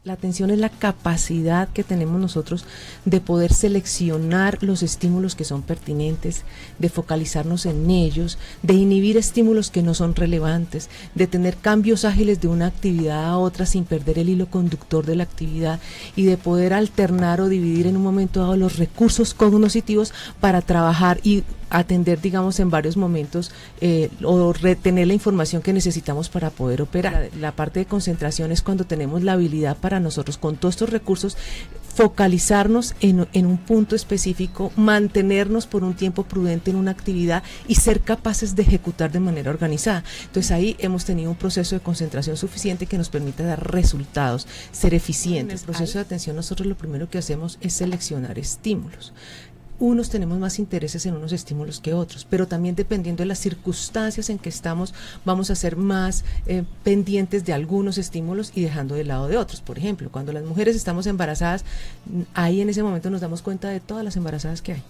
La atención es la capacidad que tenemos nosotros de poder seleccionar los estímulos que son pertinentes, de focalizarnos en ellos, de inhibir estímulos que no son relevantes, de tener cambios ágiles de una actividad a otra sin perder el hilo conductor de la actividad y de poder alternar o dividir en un momento dado los recursos cognitivos para trabajar y atender, digamos, en varios momentos o retener la información que necesitamos para poder operar. La parte de concentración es cuando tenemos la habilidad para nosotros, con todos estos recursos, focalizarnos en un punto específico, mantenernos por un tiempo prudente en una actividad y ser capaces de ejecutar de manera organizada. Entonces ahí hemos tenido un proceso de concentración suficiente que nos permite dar resultados, ser eficientes. En el proceso de atención nosotros lo primero que hacemos es seleccionar estímulos. Unos tenemos más intereses en unos estímulos que otros, pero también dependiendo de las circunstancias en que estamos, vamos a ser más pendientes de algunos estímulos y dejando de lado de otros. Por ejemplo, cuando las mujeres estamos embarazadas, ahí en ese momento nos damos cuenta de todas las embarazadas que hay,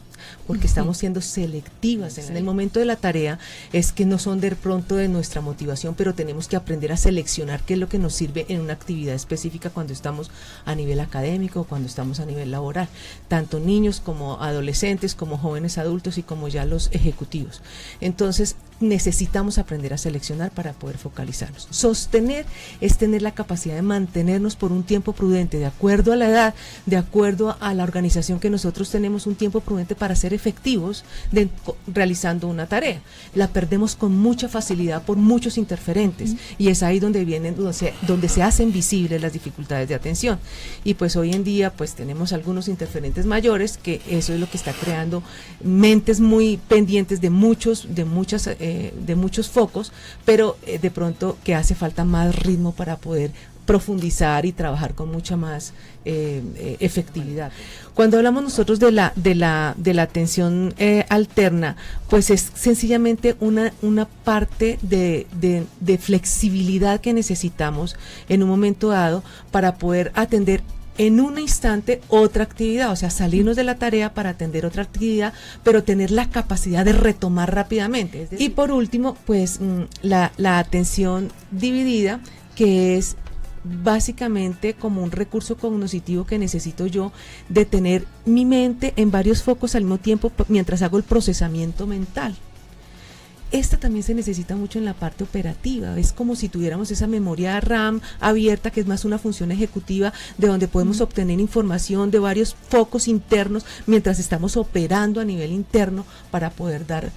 porque estamos siendo selectivas. En el momento de la tarea es que no son de pronto de nuestra motivación, pero tenemos que aprender a seleccionar qué es lo que nos sirve en una actividad específica cuando estamos a nivel académico, cuando estamos a nivel laboral, tanto niños como adolescentes, como jóvenes adultos y como ya los ejecutivos. Entonces necesitamos aprender a seleccionar para poder focalizarnos. Sostener es tener la capacidad de mantenernos por un tiempo prudente, de acuerdo a la edad, de acuerdo a la organización que nosotros tenemos, un tiempo prudente para ser efectivos realizando una tarea. La perdemos con mucha facilidad por muchos interferentes y es ahí donde vienen, donde se hacen visibles las dificultades de atención. Y pues hoy en día pues tenemos algunos interferentes mayores, que eso es lo que está creando mentes muy pendientes de muchos focos, pero de pronto que hace falta más ritmo para poder profundizar y trabajar con mucha más efectividad. Cuando hablamos nosotros de la atención alterna, pues es sencillamente una parte de flexibilidad que necesitamos en un momento dado para poder atender en un instante otra actividad, o sea, salirnos de la tarea para atender otra actividad, pero tener la capacidad de retomar rápidamente. Es decir, y por último, pues la atención dividida, que es básicamente como un recurso cognitivo que necesito yo de tener mi mente en varios focos al mismo tiempo mientras hago el procesamiento mental. Esta también se necesita mucho en la parte operativa, es como si tuviéramos esa memoria RAM abierta, que es más una función ejecutiva, de donde podemos obtener información de varios focos internos mientras estamos operando a nivel interno para poder dar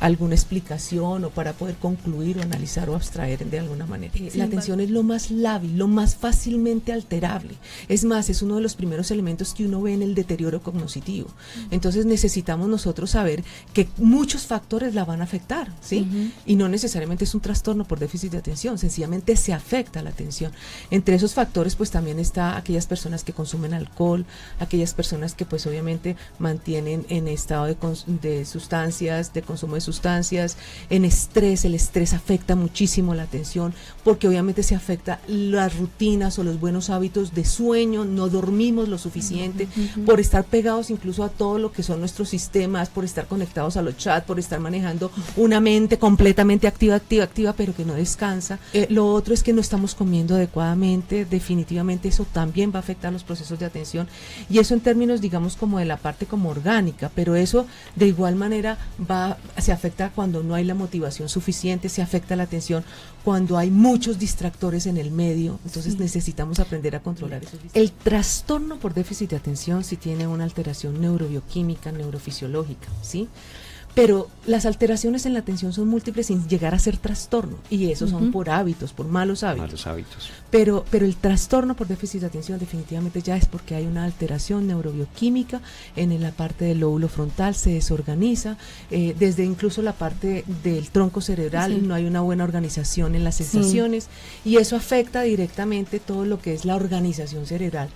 alguna explicación o para poder concluir o analizar o abstraer de alguna manera. La atención es lo más lábil, lo más fácilmente alterable. Es más, es uno de los primeros elementos que uno ve en el deterioro cognitivo. Entonces necesitamos nosotros saber que muchos factores la van a afectar, ¿sí? Y no necesariamente es un trastorno por déficit de atención, sencillamente se afecta la atención. Entre esos factores pues también está aquellas personas que consumen alcohol, aquellas personas que pues obviamente mantienen en estado de sustancias, de consumo de sustancias, en estrés. El estrés afecta muchísimo la atención porque obviamente se afecta las rutinas o los buenos hábitos de sueño, no dormimos lo suficiente por estar pegados incluso a todo lo que son nuestros sistemas, por estar conectados a los chats, por estar manejando una mente completamente activa, pero que no descansa. Lo otro es que no estamos comiendo adecuadamente, definitivamente eso también va a afectar los procesos de atención, y eso en términos digamos como de la parte como orgánica, pero eso de igual manera se afecta cuando no hay la motivación suficiente, se afecta la atención cuando hay muchos distractores en el medio. Entonces necesitamos aprender a controlar eso. El trastorno por déficit de atención sí tiene una alteración neurobioquímica, neurofisiológica, ¿sí? Pero las alteraciones en la atención son múltiples sin llegar a ser trastorno, y esos son por hábitos, por malos hábitos. Pero el trastorno por déficit de atención definitivamente ya es porque hay una alteración neurobioquímica en la parte del lóbulo frontal, se desorganiza, desde incluso la parte del tronco cerebral, no hay una buena organización en las sensaciones, y eso afecta directamente todo lo que es la organización cerebral.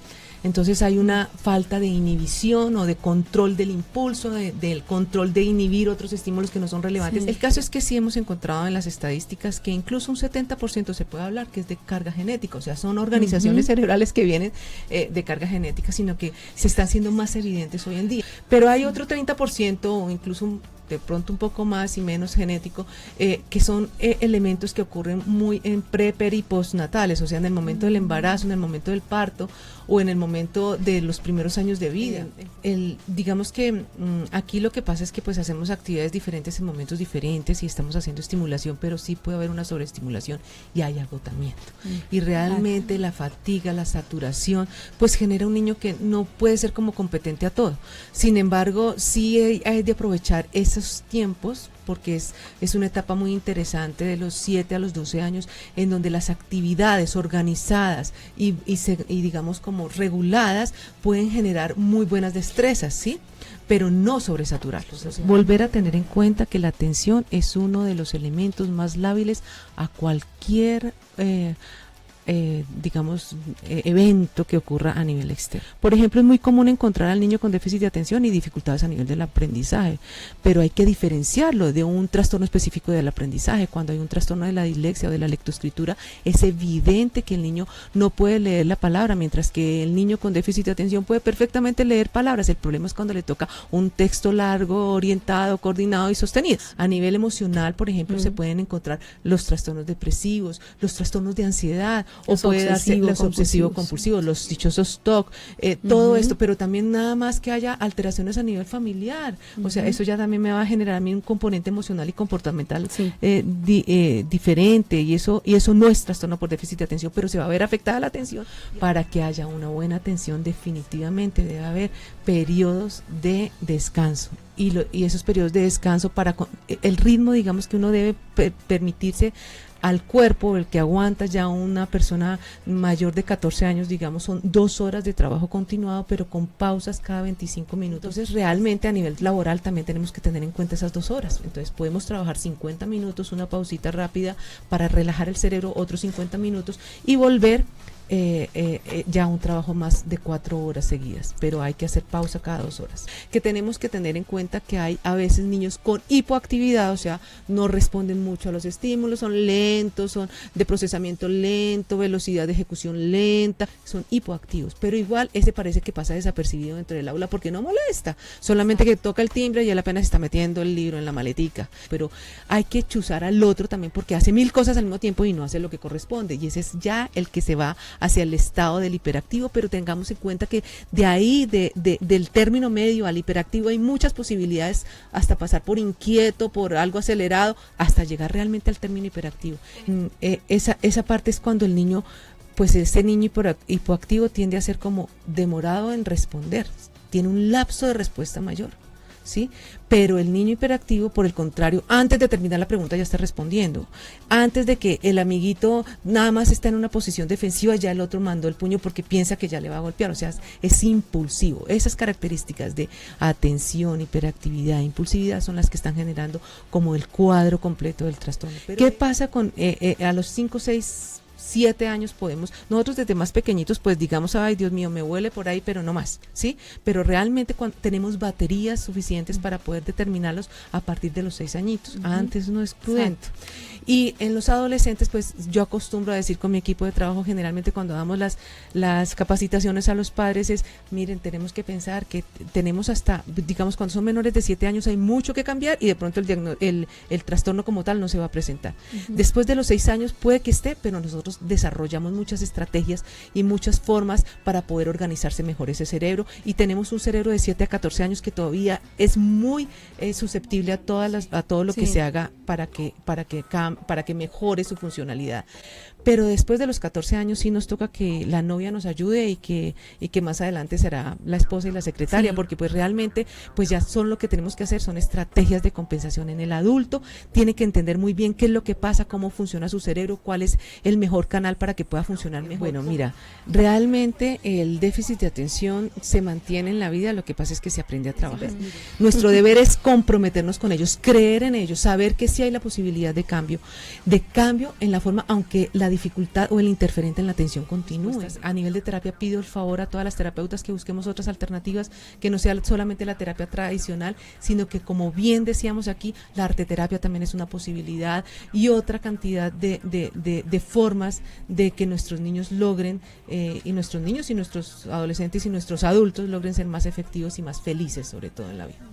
Entonces hay una falta de inhibición o de control del impulso, del control de inhibir otros estímulos que no son relevantes. El caso es que sí hemos encontrado en las estadísticas que incluso un 70% se puede hablar que es de carga genética, o sea, son organizaciones cerebrales que vienen de carga genética, sino que se están haciendo más evidentes hoy en día. Pero hay otro 30% o incluso de pronto un poco más y menos genético, que son elementos que ocurren muy en pre, peri y postnatales, o sea, en el momento del embarazo, en el momento del parto o en el momento de los primeros años de vida. Digamos que aquí lo que pasa es que pues hacemos actividades diferentes en momentos diferentes y estamos haciendo estimulación, pero sí puede haber una sobreestimulación y hay agotamiento. Y realmente la fatiga, la saturación, pues genera un niño que no puede ser como competente a todo. Sin embargo, sí hay de aprovechar esos tiempos, porque es una etapa muy interesante de los 7 a los 12 años, en donde las actividades organizadas y digamos como reguladas pueden generar muy buenas destrezas, ¿sí? Pero no sobresaturarlos. O sea, volver a tener en cuenta que la atención es uno de los elementos más lábiles a cualquier evento que ocurra a nivel externo. Por ejemplo, es muy común encontrar al niño con déficit de atención y dificultades a nivel del aprendizaje, pero hay que diferenciarlo de un trastorno específico del aprendizaje. Cuando hay un trastorno de la dislexia o de la lectoescritura, es evidente que el niño no puede leer la palabra, mientras que el niño con déficit de atención puede perfectamente leer palabras. El problema es cuando le toca un texto largo, orientado, coordinado y sostenido. A nivel emocional, por ejemplo, se pueden encontrar los trastornos depresivos, los trastornos de ansiedad, o puede darse los obsesivo-compulsivos, los dichosos TOC, todo esto, pero también nada más que haya alteraciones a nivel familiar, o sea, eso ya también me va a generar a mí un componente emocional y comportamental diferente, y eso no es trastorno por déficit de atención, pero se va a ver afectada la atención. Para que haya una buena atención, definitivamente debe haber periodos de descanso. Y esos periodos de descanso para el ritmo, digamos, que uno debe permitirse al cuerpo, el que aguanta ya una persona mayor de 14 años, digamos, son 2 horas de trabajo continuado, pero con pausas cada 25 minutos. Entonces, realmente a nivel laboral también tenemos que tener en cuenta esas 2 horas. Entonces, podemos trabajar 50 minutos, una pausita rápida para relajar el cerebro, otros 50 minutos y volver ya un trabajo más de 4 horas seguidas, pero hay que hacer pausa cada 2 horas. Que tenemos que tener en cuenta que hay a veces niños con hipoactividad, o sea, no responden mucho a los estímulos, son lentos, son de procesamiento lento, velocidad de ejecución lenta, son hipoactivos, pero igual ese parece que pasa desapercibido dentro del aula porque no molesta, solamente que toca el timbre y él apenas está metiendo el libro en la maletica, pero hay que chuzar al otro también porque hace 1000 cosas al mismo tiempo y no hace lo que corresponde, y ese es ya el que se va hacia el estado del hiperactivo, pero tengamos en cuenta que de ahí, del término medio al hiperactivo, hay muchas posibilidades, hasta pasar por inquieto, por algo acelerado, hasta llegar realmente al término hiperactivo. Esa parte es cuando el niño, pues ese niño hipoactivo tiende a ser como demorado en responder, tiene un lapso de respuesta mayor, ¿sí? Pero el niño hiperactivo, por el contrario, antes de terminar la pregunta ya está respondiendo. Antes de que el amiguito nada más está en una posición defensiva, ya el otro mandó el puño porque piensa que ya le va a golpear. O sea, es impulsivo. Esas características de atención, hiperactividad, impulsividad son las que están generando como el cuadro completo del trastorno. ¿Qué pasa con a los 5, 6, 7 años podemos, nosotros desde más pequeñitos pues digamos, ay Dios mío, me huele por ahí, pero no más, ¿sí? Pero realmente cuando tenemos baterías suficientes para poder determinarlos a partir de los 6 añitos, antes no es prudente. Exacto. Y en los adolescentes pues yo acostumbro a decir con mi equipo de trabajo, generalmente cuando damos las capacitaciones a los padres es, miren, tenemos que pensar que tenemos hasta, digamos, cuando son menores de 7 años hay mucho que cambiar y de pronto el trastorno como tal no se va a presentar. Después de los 6 años puede que esté, pero nosotros desarrollamos muchas estrategias y muchas formas para poder organizarse mejor ese cerebro, y tenemos un cerebro de 7 a 14 años que todavía es muy susceptible a todo lo que se haga para que mejore su funcionalidad. Pero después de los 14 años sí nos toca que la novia nos ayude y que más adelante será la esposa y la secretaria, porque pues realmente pues ya son lo que tenemos que hacer, son estrategias de compensación. En el adulto tiene que entender muy bien qué es lo que pasa, cómo funciona su cerebro, cuál es el mejor canal para que pueda funcionar mejor. Bueno, mira, realmente el déficit de atención se mantiene en la vida, lo que pasa es que se aprende a trabajar. Nuestro deber es comprometernos con ellos, creer en ellos, saber que sí hay la posibilidad de cambio en la forma, aunque la dificultad o el interferente en la atención continúe. A nivel de terapia pido el favor a todas las terapeutas que busquemos otras alternativas, que no sea solamente la terapia tradicional, sino que, como bien decíamos aquí, la arteterapia también es una posibilidad, y otra cantidad de formas de que nuestros niños logren, y nuestros niños y nuestros adolescentes y nuestros adultos logren ser más efectivos y más felices, sobre todo en la vida.